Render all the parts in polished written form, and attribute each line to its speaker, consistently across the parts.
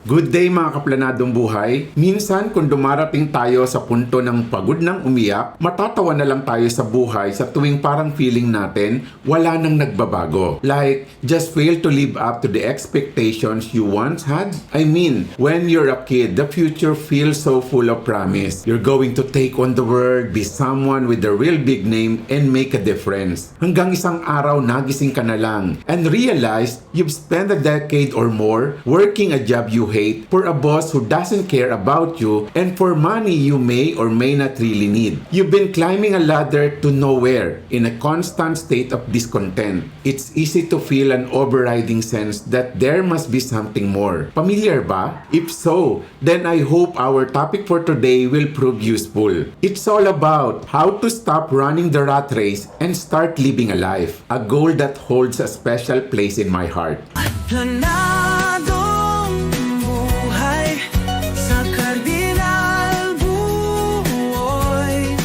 Speaker 1: Good day mga kaplanadong buhay. Minsan kung dumarating tayo sa punto ng pagod ng umiyak, matatawa na lang tayo sa buhay sa tuwing parang feeling natin wala nang nagbabago. Like, just fail to live up to the expectations you once had. I mean, when you're a kid, the future feels so full of promise. You're going to take on the world, be someone with a real big name, and make a difference. Hanggang isang araw nagising ka na lang and realize you've spent a decade or more working a job you hate, for a boss who doesn't care about you, and for money you may or may not really need. You've been climbing a ladder to nowhere in a constant state of discontent. It's easy to feel an overriding sense that there must be something more. Familiar ba? If so, then I hope our topic for today will prove useful. It's all about how to stop running the rat race and start living a life. A goal that holds a special place in my heart.
Speaker 2: Planadong buhay sa kardinal buhay,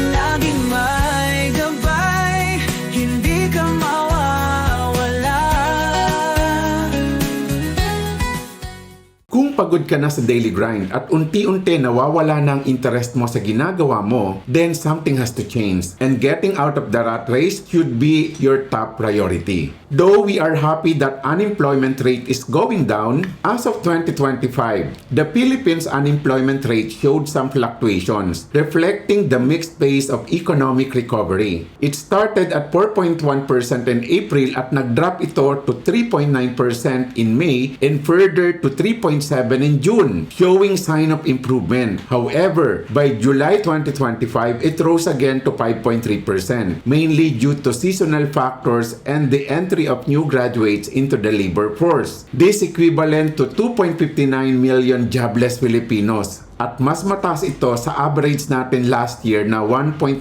Speaker 2: laging may gabay, hindi ka mawawala.
Speaker 1: Kung pagod ka na sa daily grind at unti-unti nawawala na ang interest mo sa ginagawa mo, then something has to change. And getting out of the rat race should be your top priority. Though we are happy that unemployment rate is going down, as of 2025, the Philippines unemployment rate showed some fluctuations, reflecting the mixed pace of economic recovery. It started at 4.1% in April at nag-drop ito to 3.9% in May and further to 3.7% in June, showing sign of improvement. However, by July 2025, it rose again to 5.3%, mainly due to seasonal factors and the entry of new graduates into the labor force. This equivalent to 2.59 million jobless Filipinos. At mas mataas ito sa average natin last year na 1.94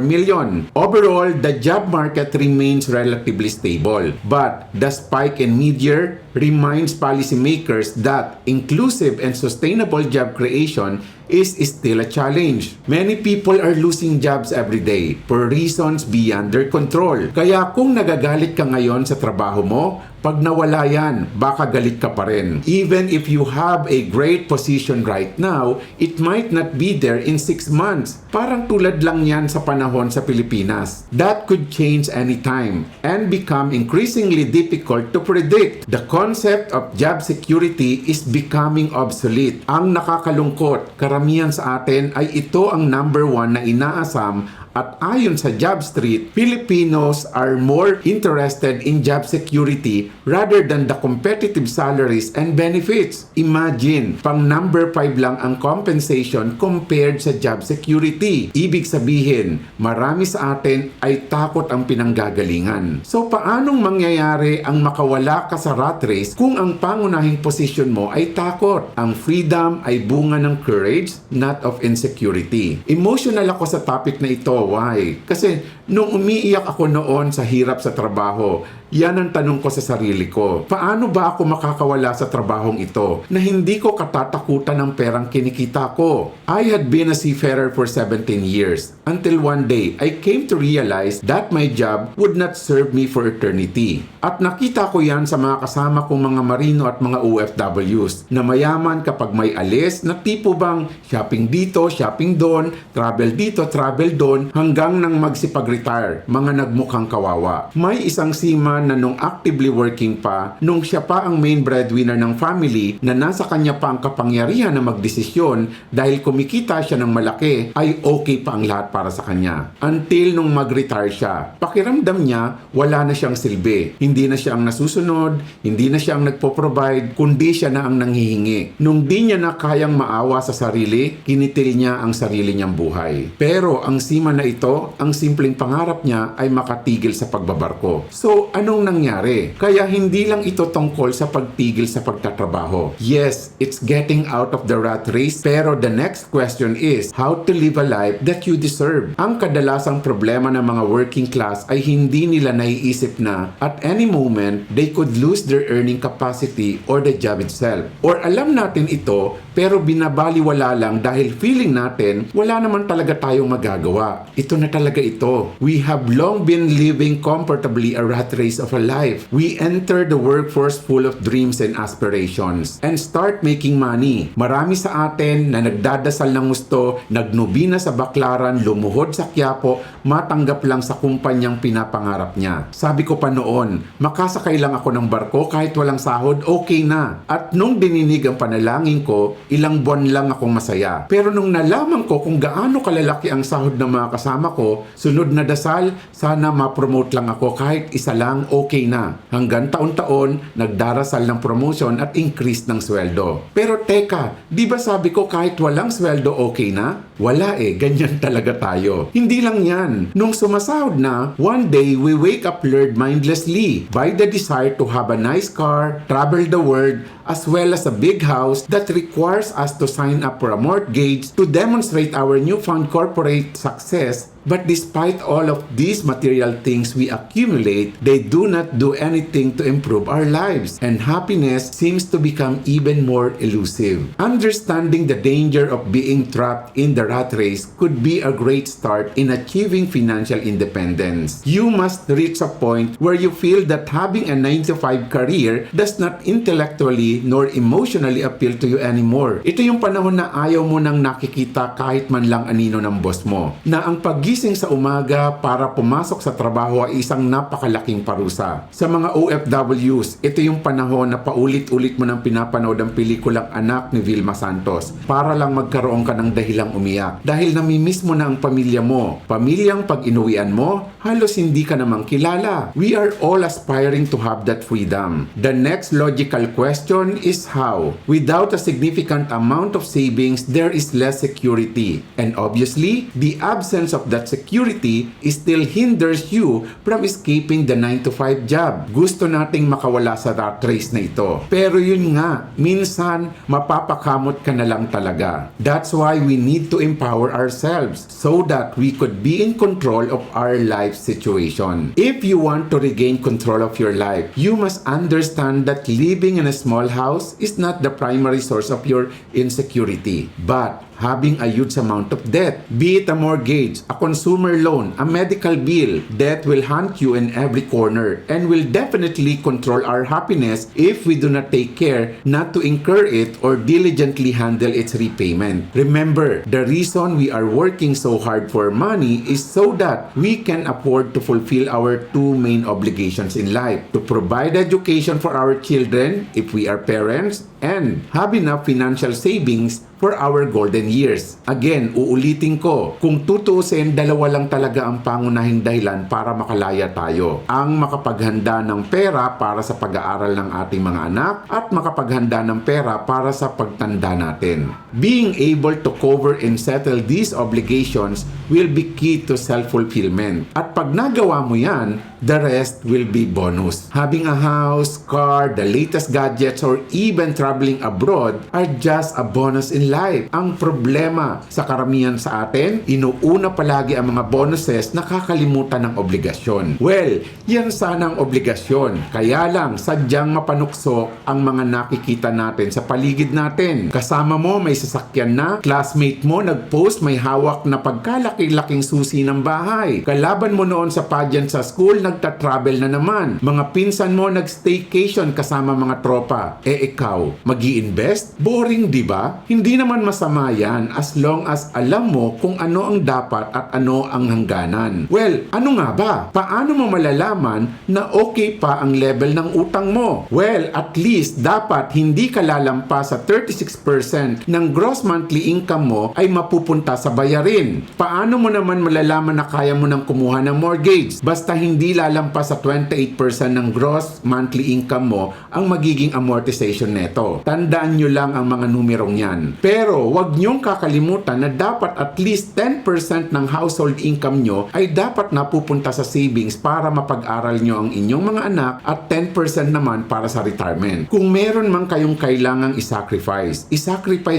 Speaker 1: million. Overall, the job market remains relatively stable. But the spike in mid-year reminds policymakers that inclusive and sustainable job creation is still a challenge. Many people are losing jobs every day for reasons beyond their control. Kaya kung nagagalit ka ngayon sa trabaho mo, pag nawala yan, baka galit ka pa rin. Even if you have a great position right now, it might not be there in 6 months. Parang tulad lang yan sa panahon sa Pilipinas. That could change anytime and become increasingly difficult to predict. The concept of job security is becoming obsolete. Ang nakakalungkot, karamihan sa atin ay ito ang number 1 na inaasam. At ayon sa Job Street, Filipinos are more interested in job security rather than the competitive salaries and benefits. Imagine, pang number 5 lang ang compensation compared sa job security. Ibig sabihin, marami sa atin ay takot ang pinanggagalingan. So paanong mangyayari ang makawala ka sa rat race kung ang pangunahing posisyon mo ay takot? Ang freedom ay bunga ng courage, not of insecurity. Emotional ako sa topic na ito. Why? Kasi nung umiiyak ako noon sa hirap sa trabaho, yan ang tanong ko sa sarili ko. Paano ba ako makakawala sa trabahong ito na hindi ko katatakutan ng perang kinikita ko? I had been a seafarer for 17 years until one day I came to realize that my job would not serve me for eternity. At nakita ko yan sa mga kasama kong mga marino at mga OFWs na mayaman kapag may alis na tipo bang shopping dito, shopping doon, travel dito, travel doon hanggang nang magsipag-retire, mga nagmukhang kawawa. May isang seaman na nung actively working pa, nung siya pa ang main breadwinner ng family na nasa kanya pa ang kapangyarihan na magdesisyon dahil kumikita siya ng malaki, ay okay pa ang lahat para sa kanya. Until nung mag-retire siya, pakiramdam niya wala na siyang silbi. Hindi na siya ang nasusunod, hindi na siya ang nagpo-provide, kundi siya na ang nanghihingi. Nung di niya na kayang maawa sa sarili, kinitil niya ang sarili niyang buhay. Pero ang seaman na ito, ang simpleng pangarap niya ay makatigil sa pagbabarko. So, anong nangyari? Kaya hindi lang ito tungkol sa pagtigil sa pagtatrabaho. Yes, it's getting out of the rat race, pero the next question is how to live a life that you deserve. Ang kadalasang problema ng mga working class ay hindi nila naiisip na at any moment they could lose their earning capacity or the job itself. Or alam natin ito, pero binabaliwala lang dahil feeling natin wala naman talaga tayong magagawa. Ito na talaga ito. We have long been living comfortably a rat race phase of a life. We enter the workforce full of dreams and aspirations and start making money. Marami sa atin na nagdadasal ng gusto, nagnubina sa Baklaran, lumuhod sa Quiapo, matanggap lang sa kumpanyang pinapangarap niya. Sabi ko pa noon, makasakay lang ako ng barko kahit walang sahod, okay na. At nung dininig ang panalangin ko, ilang buwan lang akong masaya. Pero nung nalaman ko kung gaano kalalaki ang sahod ng mga kasama ko, sunod na dasal, sana ma-promote lang ako kahit isa lang, okay na. Hanggang taon-taon, nagdarasal ng promotion at increase ng sweldo. Pero teka, di ba sabi ko kahit walang sweldo okay na? Wala ganyan talaga tayo. Hindi lang yan. Nung sumasahod na, one day we wake up lured mindlessly by the desire to have a nice car, travel the world, as well as a big house that requires us to sign up for a mortgage to demonstrate our newfound corporate success. But despite all of these material things we accumulate, they do not do anything to improve our lives, and happiness seems to become even more elusive. Understanding the danger of being trapped in the rat race could be a great start in achieving financial independence. You must reach a point where you feel that having a 9-to-5 career does not intellectually nor emotionally appeal to you anymore. Ito yung panahon na ayaw mo nang nakikita kahit man lang anino ng boss mo, na ang paggising sa umaga para pumasok sa trabaho ay isang napakalaking parusa. Sa mga OFWs, ito yung panahon na paulit-ulit mo nang pinapanood ang pelikulang Anak ni Vilma Santos para lang magkaroon ka ng dahilang umiyak. Dahil namimiss mo na ang pamilya mo. Pamilyang pag inuwian mo, halos hindi ka namang kilala. We are all aspiring to have that freedom. The next logical question is how? Without a significant amount of savings, there is less security. And obviously, the absence of that security still hinders you from escaping the 9-to-5 job. Gusto nating makawala sa rat race na ito. Pero yun nga, minsan mapapakamot ka na lang talaga. That's why we need to empower ourselves so that we could be in control of our life situation. If you want to regain control of your life, you must understand that living in a small house is not the primary source of your insecurity, but having a huge amount of debt, be it a mortgage, a consumer loan, a medical bill. Debt will haunt you in every corner and will definitely control our happiness if we do not take care not to incur it or diligently handle its repayment. Remember, the reason we are working so hard for money is so that we can afford to fulfill our two main obligations in life: to provide education for our children if we are parents, and have enough financial savings for our golden years. Again, uulitin ko, kung tutuusin, dalawa lang talaga ang pangunahing dahilan para makalaya tayo. Ang makapaghanda ng pera para sa pag-aaral ng ating mga anak at makapaghanda ng pera para sa pagtanda natin. Being able to cover and settle these obligations will be key to self-fulfillment. At pag nagawa mo yan, the rest will be bonus. Having a house, car, the latest gadgets, or even traveling abroad are just a bonus in life. Ang problema sa karamihan sa atin, inuuna palagi ang mga bonuses, nakakalimutan ng obligasyon. Well, yan sana ang obligasyon. Kaya lang, sadyang mapanukso ang mga nakikita natin sa paligid natin. Kasama mo may sasakyan na, classmate mo nag-post may hawak na pagkalaki-laking susi ng bahay. Kalaban mo noon sa pageant sa school, nagta-travel na naman. Mga pinsan mo nag-staycation kasama mga tropa. Ikaw, mag-i-invest? Boring, di ba? Hindi naman masama yan as long as alam mo kung ano ang dapat at ano ang hangganan. Well, ano nga ba? Paano mo malalaman na okay pa ang level ng utang mo? Well, at least dapat hindi ka lalampas sa 36% ng gross monthly income mo ay mapupunta sa bayarin. Paano mo naman malalaman na kaya mo nang kumuha ng mortgage? Basta hindi lalampas sa 28% ng gross monthly income mo ang magiging amortization neto. Tandaan nyo lang ang mga numerong yan. Pero wag nyong kakalimutan na dapat at least 10% ng household income nyo ay dapat napupunta sa savings para mapag-aral nyo ang inyong mga anak at 10% naman para sa retirement. Kung meron man kayong kailangang isacrifice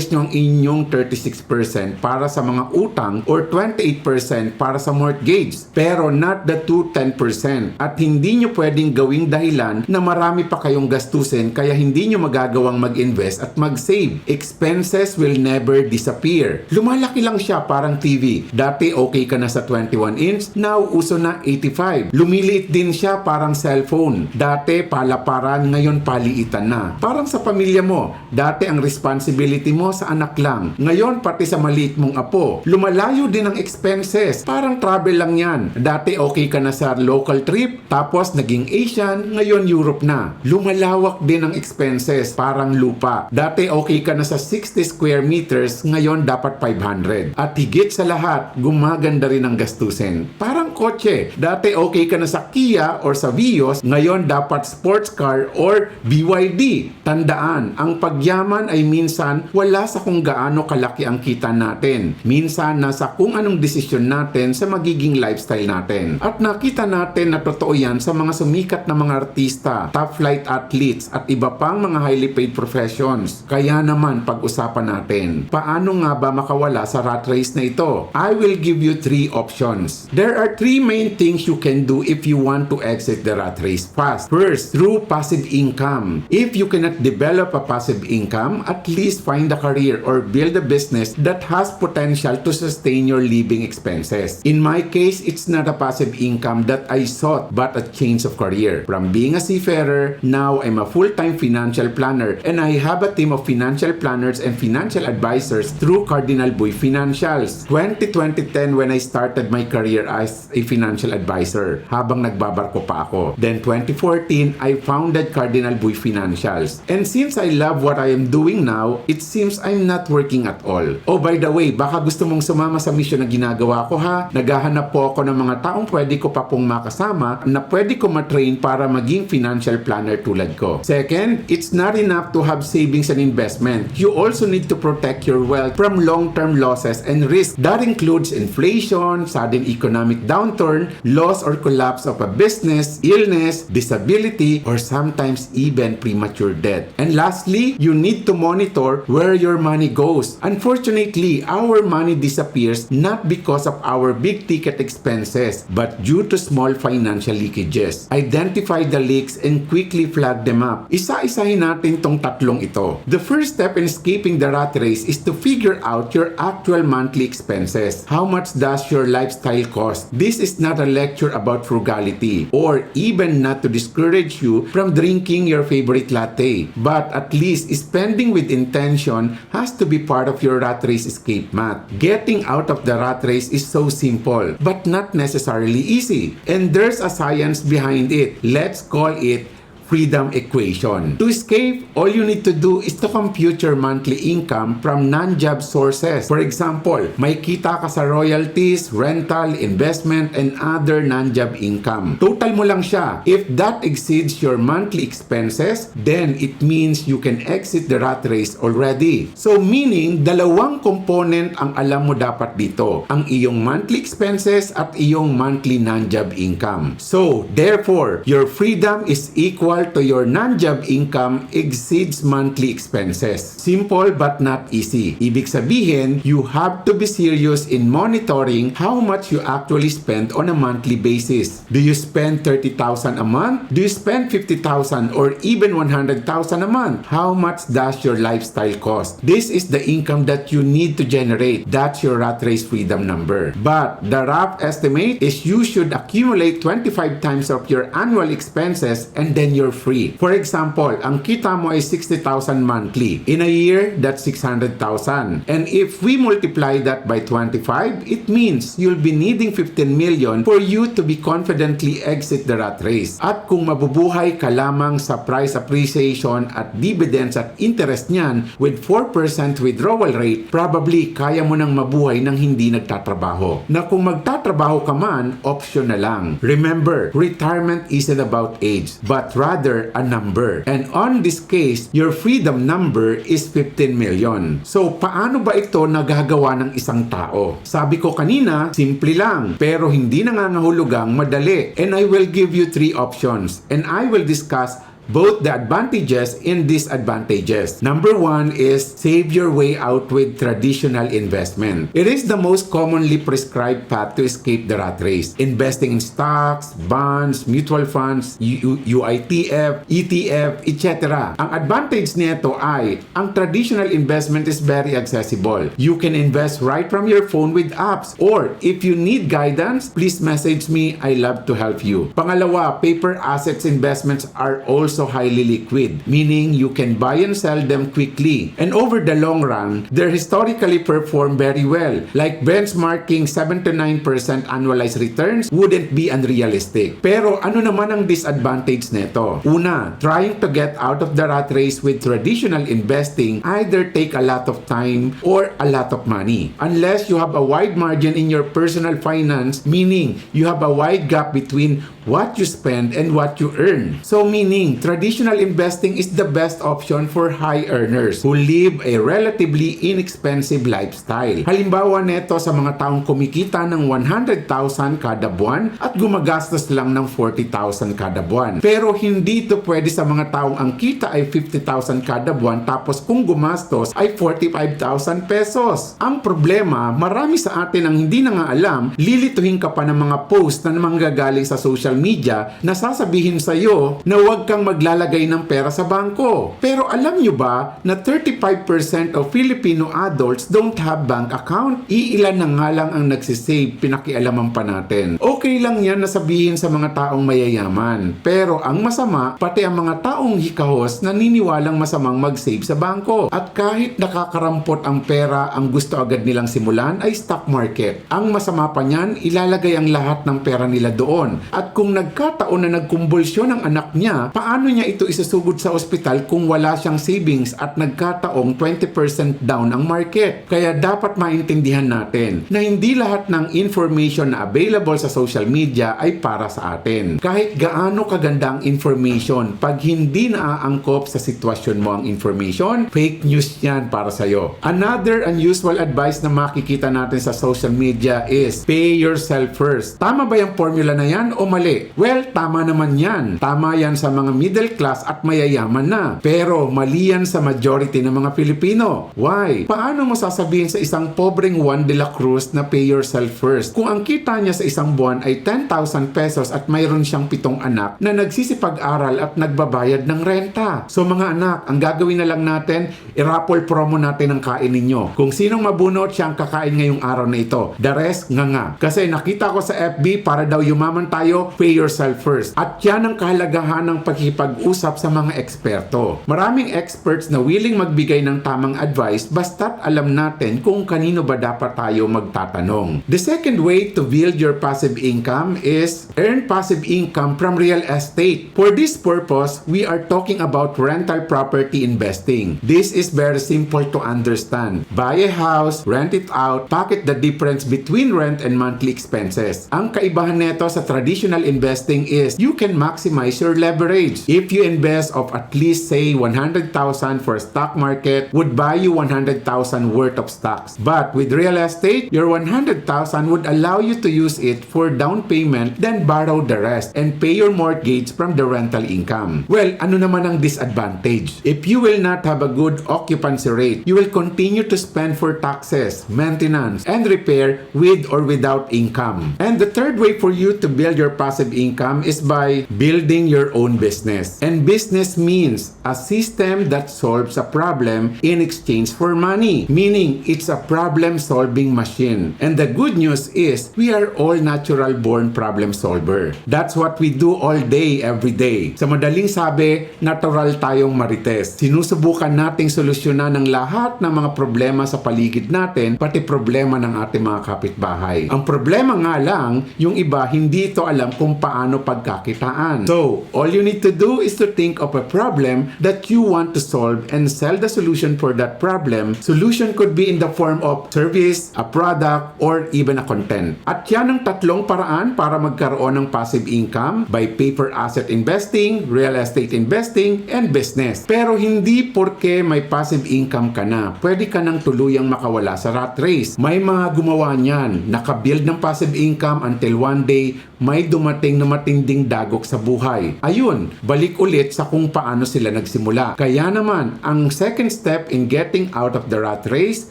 Speaker 1: nyo ang inyong 36% para sa mga utang or 28% para sa mortgage. Pero not the 10%. At hindi nyo pwedeng gawing dahilan na marami pa kayong gastusin kaya hindi nyo magagawang mag-invest at mag-save. Expenses will never disappear. Lumalaki lang siya parang TV. Dati okay ka na sa 21 inch, now uso na 85. Lumiliit din siya parang cellphone. Dati palaparan, ngayon paliitan na. Parang sa pamilya mo, dati ang responsibility mo sa anak lang. Ngayon pati sa maliit mong apo. Lumalayo din ang expenses. Parang travel lang yan. Dati okay ka na sa local trip, tapos naging Asian, ngayon Europe na. Lumalawak din ang expenses, parang lupa. Dati okay ka na sa 60 square meters, ngayon dapat 500. At higit sa lahat, gumaganda rin ang gastusin. Parang kotse. Dati okay ka na sa Kia or sa Vios, ngayon dapat sports car or BYD. Tandaan, ang pagyaman ay minsan wala sa kung gaano kalaki ang kita natin. Minsan nasa kung anong desisyon natin sa magiging lifestyle natin. At nakita natin na totoo yan sa mga sumikat na mga artista, top flight athletes at iba pang mga highly paid professions. Kaya naman pag-usapan natin, paano nga ba makawala sa rat race na ito? I will give you 3 options. There are 3 main things you can do if you want to exit the rat race fast. First, through passive income. If you cannot develop a passive income, at least find a career or build a business that has potential to sustain your living expenses. In my case, it's not a passive income that I sought but a change of career. From being a seafarer, now I'm a full-time financial planner and I have a team of financial planners and financial advisors through Cardinal Boy Financials. 2010 when I started my career as a financial advisor habang nagbabarko pa ako. Then 2014, I founded Cardinal Boy Financials. And since I love what I am doing now, it seems I'm not working at all. Oh, by the way, baka gusto mong sumama sa mission na ginagawa ko ha? Naghahanap po ako ng mga taong pwede ko pa pong makasama na pwede ko matrain para maging financial planner tulad ko. Second, it's not enough to have savings and investment. You also need to protect your wealth from long-term losses and risk. That includes inflation, sudden economic downturn, loss or collapse of a business, illness, disability, or sometimes even premature death. And lastly, you need to monitor where your money goes. Unfortunately, our money disappears not because of our big ticket expenses, but due to small financial leakages. Identify the leaks and quickly flag them up. Isa-isahin natin tong tatlong ito. The first step in escaping the rat race is to figure out your actual monthly expenses. How much does your lifestyle cost? This is not a lecture about frugality or even not to discourage you from drinking your favorite latte, but at least spending with intention has to be part of your rat race escape mat. Getting out of the rat race is so simple, but not necessarily easy. And there's a science behind it. Let's call it freedom equation. To escape, all you need to do is to compute your monthly income from non-job sources. For example, may kita ka sa royalties, rental, investment, and other non-job income. Total mo lang siya. If that exceeds your monthly expenses, then it means you can exit the rat race already. So meaning, dalawang component ang alam mo dapat dito. Ang iyong monthly expenses at iyong monthly non-job income. So, therefore, your freedom is equal to your non-job income exceeds monthly expenses. Simple but not easy. Ibig sabihin, you have to be serious in monitoring how much you actually spend on a monthly basis. Do you spend 30,000 a month? Do you spend 50,000 or even 100,000 a month? How much does your lifestyle cost? This is the income that you need to generate. That's your rat race freedom number. But the rough estimate is you should accumulate 25 times of your annual expenses and then you're free. For example, ang kita mo ay 60,000 monthly. In a year, that's 600,000. And if we multiply that by 25, it means you'll be needing 15 million for you to be confidently exit the rat race. At kung mabubuhay ka lamang sa price appreciation at dividends at interest niyan with 4% withdrawal rate, probably kaya mo nang mabuhay nang hindi nagtatrabaho. Na kung magtatrabaho ka man, option na lang. Remember, retirement isn't about age, but rather a number. And on this case, your freedom number is 15 million. So, paano ba ito nagagawa ng isang tao? Sabi ko kanina, simple lang, pero hindi nangangahulugang madali. And I will give you 3 options. And I will discuss both the advantages and disadvantages. Number one is save your way out with traditional investment. It is the most commonly prescribed path to escape the rat race. Investing in stocks, bonds, mutual funds, UITF, ETF, etc. Ang advantage nito ay ang traditional investment is very accessible. You can invest right from your phone with apps, or if you need guidance, please message me. I love to help you. Pangalawa, paper assets investments are also highly liquid, meaning you can buy and sell them quickly. And over the long run, they're historically perform very well. Like benchmarking 7 to 9% annualized returns wouldn't be unrealistic. Pero ano naman ang disadvantage nito? Una, trying to get out of the rat race with traditional investing either take a lot of time or a lot of money. Unless you have a wide margin in your personal finance, meaning you have a wide gap between what you spend and what you earn. So meaning, traditional investing is the best option for high earners who live a relatively inexpensive lifestyle. Halimbawa neto sa mga taong kumikita ng 100,000 kada buwan at gumagastos lang ng 40,000 kada buwan. Pero hindi ito pwede sa mga taong ang kita ay 50,000 kada buwan tapos kung gumastos ay 45,000 pesos. Ang problema, marami sa atin ang hindi na nga alam, lilituhin ka pa ng mga post na manggagaling sa social media na sasabihin sa iyo na huwag kang maglalagay ng pera sa bangko. Pero alam nyo ba na 35% of Filipino adults don't have bank account? Iilan na nga lang ang nagsisave, pinakialaman pa natin. Okay lang yan na sabihin sa mga taong mayayaman. Pero ang masama, pati ang mga taong hikahos naniniwalang masamang mag-save sa bangko. At kahit nakakarampot ang pera, ang gusto agad nilang simulan ay stock market. Ang masama pa niyan, ilalagay ang lahat ng pera nila doon. At kung nagkataon na nagkumbulsyon ang anak niya, paano niya ito isusugod sa ospital kung wala siyang savings at nagkataong 20% down ang market? Kaya dapat maintindihan natin na hindi lahat ng information na available sa social media ay para sa atin. Kahit gaano kaganda ang information, pag hindi naaangkop sa sitwasyon mo ang information, fake news yan para sa'yo. Another unusual advice na makikita natin sa social media is pay yourself first. Tama ba yung formula na yan o mali? Well, tama naman yan. Tama yan sa mga middle class at mayayaman na. Pero mali yan sa majority ng mga Pilipino. Why? Paano mo sasabihin sa isang pobreng Juan de la Cruz na pay yourself first kung ang kita niya sa isang buwan ay 10,000 pesos at mayroon siyang 7 anak na nagsisipag-aral at nagbabayad ng renta? So mga anak, ang gagawin na lang natin, i-raffle promo natin ang kain ninyo. Kung sinong mabunot, siya ang kakain ngayong araw na ito. The rest, nga. Kasi nakita ko sa FB, para daw yumaman tayo, pay yourself first. At yan ang kahalagahan ng pagkipag-usap sa mga eksperto. Maraming experts na willing magbigay ng tamang advice basta't alam natin kung kanino ba dapat tayo magtatanong. The second way to build your passive income is earn passive income from real estate. For this purpose, we are talking about rental property investing. This is very simple to understand. Buy a house, rent it out, pocket the difference between rent and monthly expenses. Ang kaibahan nito sa traditional investing is you can maximize your leverage. If you invest of at least say 100,000 for stock market would buy you 100,000 worth of stocks. But with real estate, your 100,000 would allow you to use it for down payment, then borrow the rest and pay your mortgage from the rental income. Well, ano naman ang disadvantage? If you will not have a good occupancy rate, you will continue to spend for taxes, maintenance, and repair with or without income. And the third way for you to build your passive income is by building your own business. And business means a system that solves a problem in exchange for money. Meaning, it's a problem-solving machine. And the good news is, we are all natural-born problem solver. That's what we do all day, every day. Sa madaling sabi, natural tayong marites. Sinusubukan nating solusyonan ang lahat ng mga problema sa paligid natin, pati problema ng ating mga kapitbahay. Ang problema nga lang, yung iba hindi ito alam kung paano pagkakitaan. So, all you need to do is to think of a problem that you want to solve and sell the solution for that problem. Solution could be in the form of service, a product, or even a content. At yan ang tatlong paraan para magkaroon ng passive income by paper asset investing, real estate investing, and business. Pero hindi porke may passive income ka na, pwede ka nang tuluyang makawala sa rat race. May mga gumawa niyan, nakabuild ng passive income until one day may dumating dumating na matinding dagok sa buhay. Ayun, balik ulit sa kung paano sila nagsimula. Kaya naman, ang second step in getting out of the rat race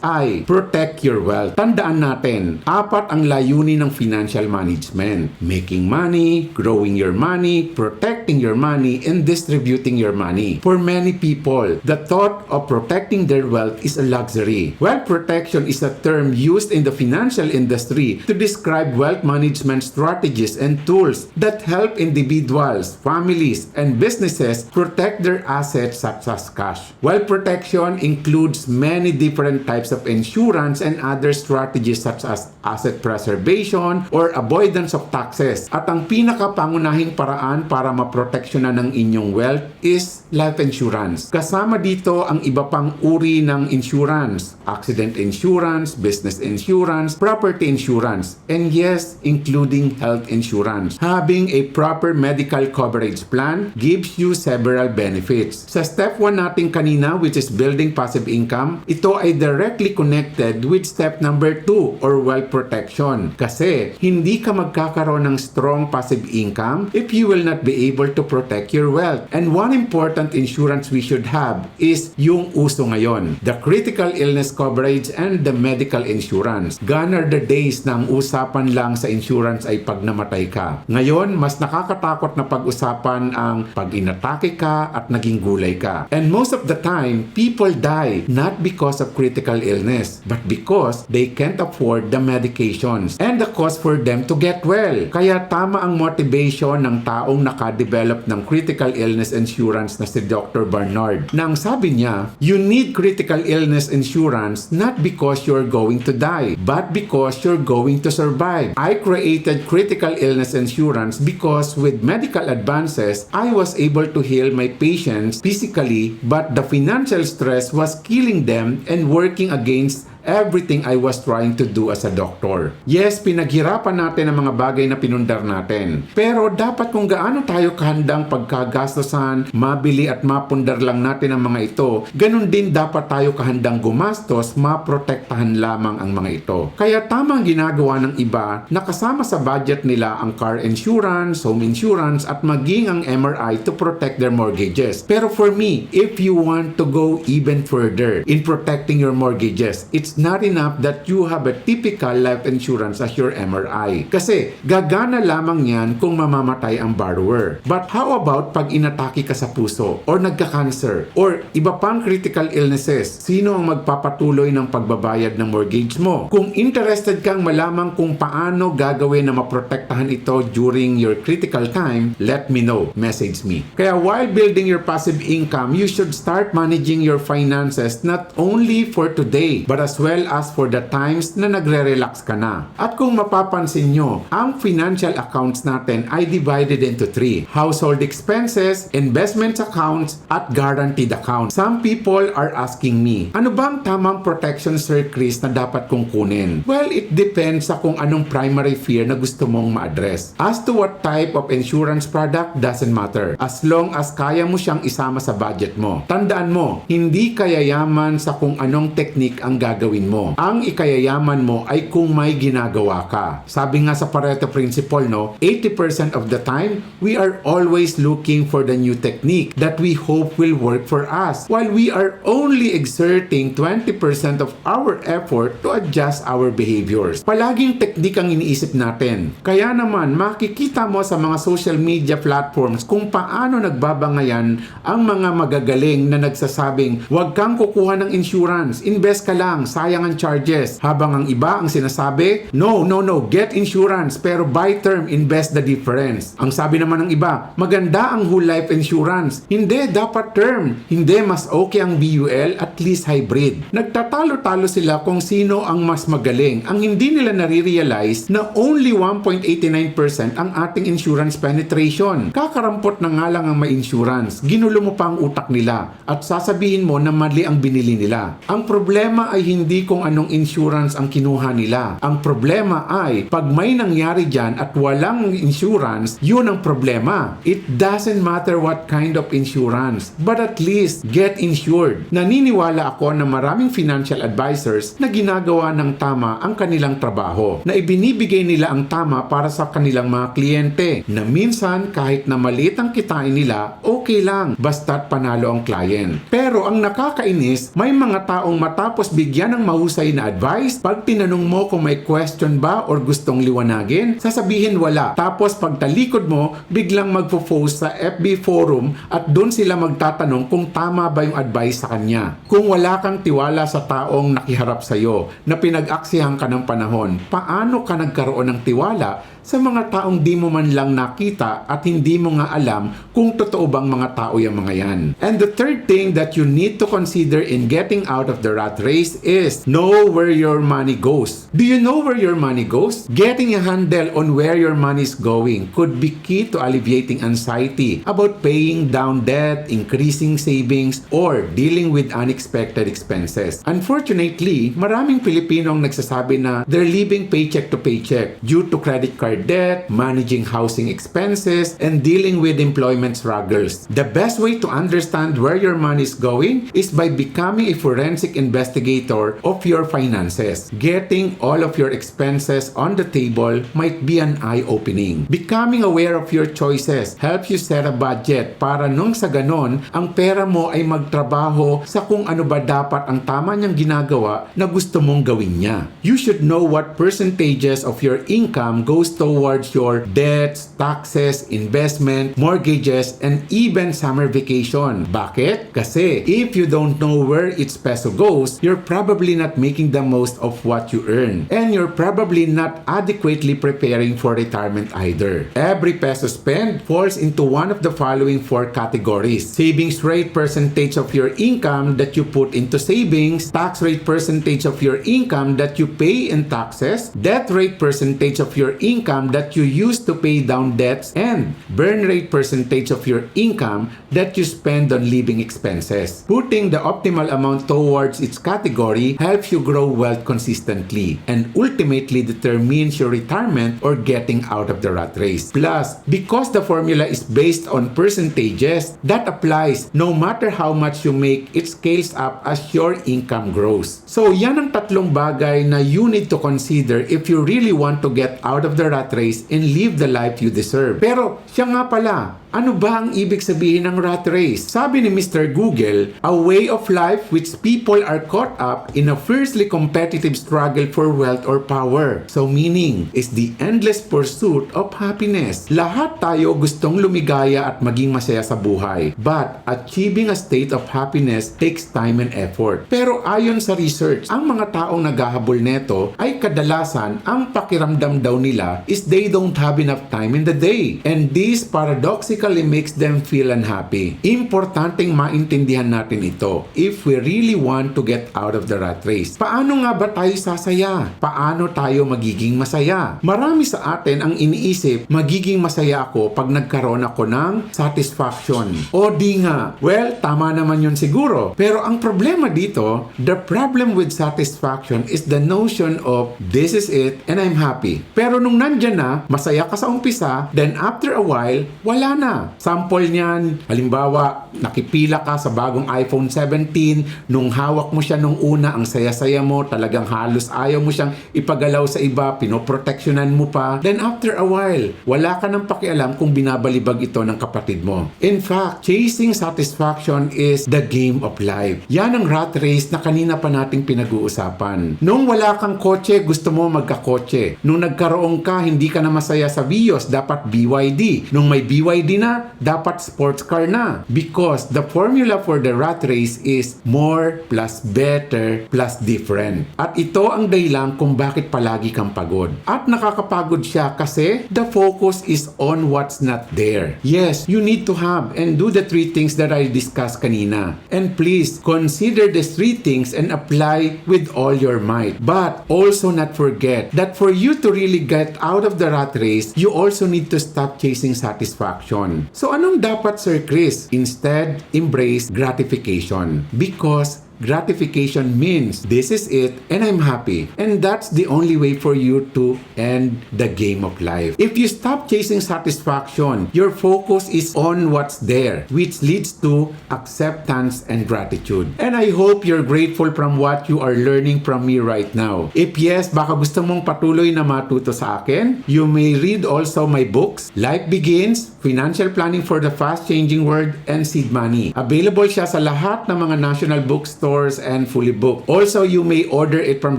Speaker 1: ay protect your wealth. Tandaan natin, 4 ang layunin ng financial management. Making money, growing your money, protecting your money, and distributing your money. For many people, the thought of protecting their wealth is a luxury. Wealth protection is a term used in the financial industry to describe wealth management strategies and tools that help individuals, families, and businesses protect their assets such as cash. Wealth protection includes many different types of insurance and other strategies such as asset preservation or avoidance of taxes. At ang pinakapangunahing paraan para maproteksyonan ng inyong wealth is life insurance. Kasama dito ang iba pang uri ng insurance: accident insurance, business insurance, property insurance, and yes, including health insurance. Having a proper medical coverage plan gives you several benefits. Sa step 1 natin kanina, which is building passive income, ito ay directly connected with step number 2 or wealth protection. Kasi hindi ka magkakaroon ng strong passive income if you will not be able to protect your wealth. And one important insurance we should have is yung uso ngayon, the critical illness coverage and the medical insurance. Gone are the days na ang usapan lang sa insurance ay pag namatay ka. Ngayon, mas nakakatakot na pag-usapan ang pag inatake ka at naging gulay ka. And most of the time, people die not because of critical illness, but because they can't afford the medications and the cost for them to get well. Kaya tama ang motivation ng taong nakadevelop ng critical illness insurance na si Dr. Barnard. Nang sabi niya, you need critical illness insurance not because you're going to die, but because you're going to survive. I created critical illness insurance because with medical advances, I was able to heal my patients physically, but the financial stress was killing them and working against everything I was trying to do as a doctor. Yes, pinaghirapan natin ang mga bagay na pinundar natin. Pero dapat kung gaano tayo kahandang pagkagastosan, mabili at mapundar lang natin ang mga ito, ganun din dapat tayo kahandang gumastos, maprotektahan lamang ang mga ito. Kaya tamang ginagawa ng iba na kasama sa budget nila ang car insurance, home insurance, at maging ang MRI to protect their mortgages. Pero for me, if you want to go even further in protecting your mortgages, it's not enough that you have a typical life insurance as your MRI. Kasi gagana lamang yan kung mamamatay ang borrower. But how about pag inatake ka sa puso or nagka-cancer or iba pang critical illnesses? Sino ang magpapatuloy ng pagbabayad ng mortgage mo? Kung interested kang malaman kung paano gagawin na maprotektahan ito during your critical time, let me know. Message me. Kaya while building your passive income, you should start managing your finances not only for today, but as well as for the times na nagre-relax ka na. At kung mapapansin nyo, ang financial accounts natin ay divided into 3. Household expenses, investment accounts, at guaranteed accounts. Some people are asking me, ano bang tamang protection, Sir Chris, na dapat kong kunin? Well, it depends sa kung anong primary fear na gusto mong ma-address. As to what type of insurance product doesn't matter. As long as kaya mo siyang isama sa budget mo. Tandaan mo, hindi kayayaman sa kung anong technique ang gagawin mo. Ang ikayayaman mo ay kung may ginagawa ka. Sabi nga sa Pareto Principle, no, 80% of the time, we are always looking for the new technique that we hope will work for us, while we are only exerting 20% of our effort to adjust our behaviors. Palaging technique ang iniisip natin. Kaya naman, makikita mo sa mga social media platforms kung paano nagbabangayan ang mga magagaling na nagsasabing, huwag kang kukuha ng insurance, invest ka lang, sayang ang charges. Habang ang iba ang sinasabi, no, get insurance pero buy term, invest the difference. Ang sabi naman ng iba, maganda ang whole life insurance. Hindi, dapat term. Hindi, mas okay ang BUL, at least hybrid. Nagtatalo-talo sila kung sino ang mas magaling. Ang hindi nila nare-realize na only 1.89% ang ating insurance penetration. Kakarampot na nga lang ang may insurance. Ginulo mo pa ang utak nila at sasabihin mo na mali ang binili nila. Ang problema ay hindi hindi kung anong insurance ang kinuha nila. Ang problema ay, pag may nangyari dyan at walang insurance, yun ang problema. It doesn't matter what kind of insurance, but at least get insured. Naniniwala ako na maraming financial advisors na ginagawa ng tama ang kanilang trabaho, na ibinibigay nila ang tama para sa kanilang mga kliyente, na minsan kahit na maliit ang kitain nila, okay lang, basta't panalo ang client. Pero ang nakakainis, may mga taong matapos bigyan ng mahusay na advice, pag tinanong mo kung may question ba or gustong liwanagin, sasabihin wala. Tapos pag talikod mo, biglang magpo-post sa FB forum at doon sila magtatanong kung tama ba yung advice sa kanya. Kung wala kang tiwala sa taong nakiharap sa'yo, na pinag-aksihan ka ng panahon, paano ka nagkaroon ng tiwala sa mga taong di mo man lang nakita at hindi mo nga alam kung totoo bang mga tao yung mga yan? And the third thing that you need to consider in getting out of the rat race is know where your money goes. Do you know where your money goes? Getting a handle on where your money is going could be key to alleviating anxiety about paying down debt, increasing savings, or dealing with unexpected expenses. Unfortunately, maraming Pilipino ang nagsasabi na they're living paycheck to paycheck due to credit card debt, managing housing expenses, and dealing with employment struggles. The best way to understand where your money is going is by becoming a forensic investigator of your finances. Getting all of your expenses on the table might be an eye-opening. Becoming aware of your choices helps you set a budget para nung sa ganon, ang pera mo ay magtrabaho sa kung ano ba dapat ang tama niyang ginagawa na gusto mong gawin niya. You should know what percentages of your income goes towards your debts, taxes, investment, mortgages, and even summer vacation. Bakit? Kasi if you don't know where each peso goes, you're probably not making the most of what you earn. And you're probably not adequately preparing for retirement either. Every peso spent falls into one of the following 4 categories. Savings rate percentage of your income that you put into savings, tax rate percentage of your income that you pay in taxes, debt rate percentage of your income that you use to pay down debts, and burn rate percentage of your income that you spend on living expenses. Putting the optimal amount towards each category helps you grow wealth consistently and ultimately determines your retirement or getting out of the rat race. Plus, because the formula is based on percentages, that applies no matter how much you make, it scales up as your income grows. So yan ang tatlong bagay na you need to consider if you really want to get out of the rat race and live the life you deserve. Pero siya nga pala, ano ba ang ibig sabihin ng rat race? Sabi ni Mr. Google, a way of life which people are caught up in a fiercely competitive struggle for wealth or power. So meaning is the endless pursuit of happiness. Lahat tayo gustong lumigaya at maging masaya sa buhay. But achieving a state of happiness takes time and effort. Pero ayon sa research, ang mga taong naghahabol neto ay kadalasan ang pakiramdam daw nila is they don't have enough time in the day. And this paradoxically makes them feel unhappy. Importanteng maintindihan natin ito if we really want to get out of the rat race. Paano nga ba tayo sasaya? Paano tayo magiging masaya? Marami sa atin ang iniisip, magiging masaya ako pag nagkaroon ako ng satisfaction. O di nga, well, tama naman yun siguro. Pero ang problema dito, the problem with satisfaction is the notion of this is it and I'm happy. Pero nung nandyan na, masaya ka sa umpisa, then after a while, wala na. Sample niyan, halimbawa, nakipila ka sa bagong iPhone 17, nung hawak mo siya nung una, ang saya-saya mo, talagang halos ayaw mo siyang ipagalaw sa iba, pinoproteksyonan mo pa. Then after a while, wala ka nang pakialam kung binabalibag ito ng kapatid mo. In fact, chasing satisfaction is the game of life. Yan ang rat race na kanina pa nating pinag-uusapan. Nung wala kang kotse, gusto mo magkakotse. Nung nagkaroon ka, hindi ka na masaya sa Vios, dapat BYD. Nung may BYD na, dapat sports car na. Because the formula for the rat race is more plus better plus different. At ito ang dahilan kung bakit palagi kang pagod. At nakakapagod siya kasi the focus is on what's not there. Yes, you need to have and do the 3 things that I discussed kanina. And please, consider these 3 things and apply with all your might. But also not forget that for you to really get out of the rat race, you also need to stop chasing satisfaction. So anong dapat, Sir Chris? Instead, embrace gratification. Because gratification means this is it and I'm happy. And that's the only way for you to end the game of life. If you stop chasing satisfaction, your focus is on what's there, which leads to acceptance and gratitude. And I hope you're grateful from what you are learning from me right now. If yes, baka gusto mong patuloy na matuto sa akin, you may read also my books, Life Begins, Financial Planning for the Fast-Changing World, and Seed Money. Available siya sa lahat ng mga national bookstores and fully booked. Also, you may order it from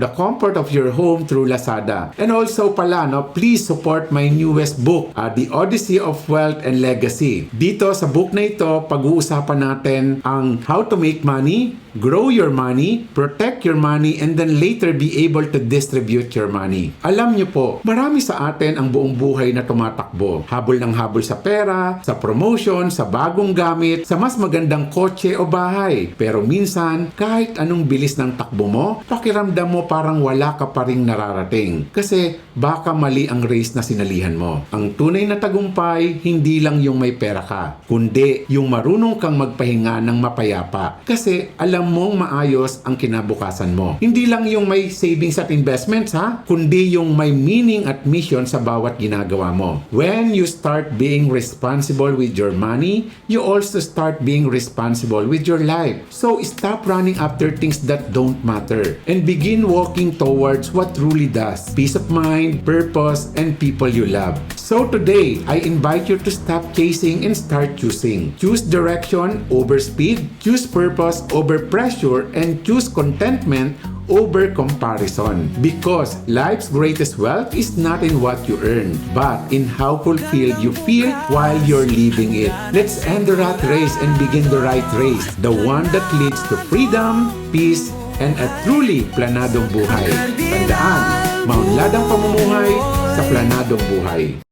Speaker 1: the comfort of your home through Lazada. And also pala, please support my newest book, The Odyssey of Wealth and Legacy. Dito sa book na ito, pag-uusapan natin ang how to make money, grow your money, protect your money, and then later be able to distribute your money. Alam niyo po, marami sa atin ang buong buhay na tumatakbo. Habol ng habol sa pera, sa promotion, sa bagong gamit, sa mas magandang kotse o bahay. Pero minsan, kahit anong bilis ng takbo mo, pakiramdam mo parang wala ka pa ring nararating. Kasi baka mali ang race na sinalihan mo. Ang tunay na tagumpay, hindi lang yung may pera ka, kundi yung marunong kang magpahinga ng mapayapa. Kasi alam mong maayos ang kinabukasan mo. Hindi lang yung may savings at investments kundi yung may meaning at mission sa bawat ginagawa mo. When you start being responsible with your money, you also start being responsible with your life. So stop running after things that don't matter and begin walking towards what truly does. Peace of mind, purpose, and people you love. So today, I invite you to stop chasing and start choosing. Choose direction over speed, choose purpose over pressure, and choose contentment over comparison. Because life's greatest wealth is not in what you earn, but in how fulfilled you feel while you're living it. Let's end the rat race and begin the right race. The one that leads to freedom, peace, and a truly planadong buhay. Tandaan, maunlad ang pamumuhay sa planadong buhay.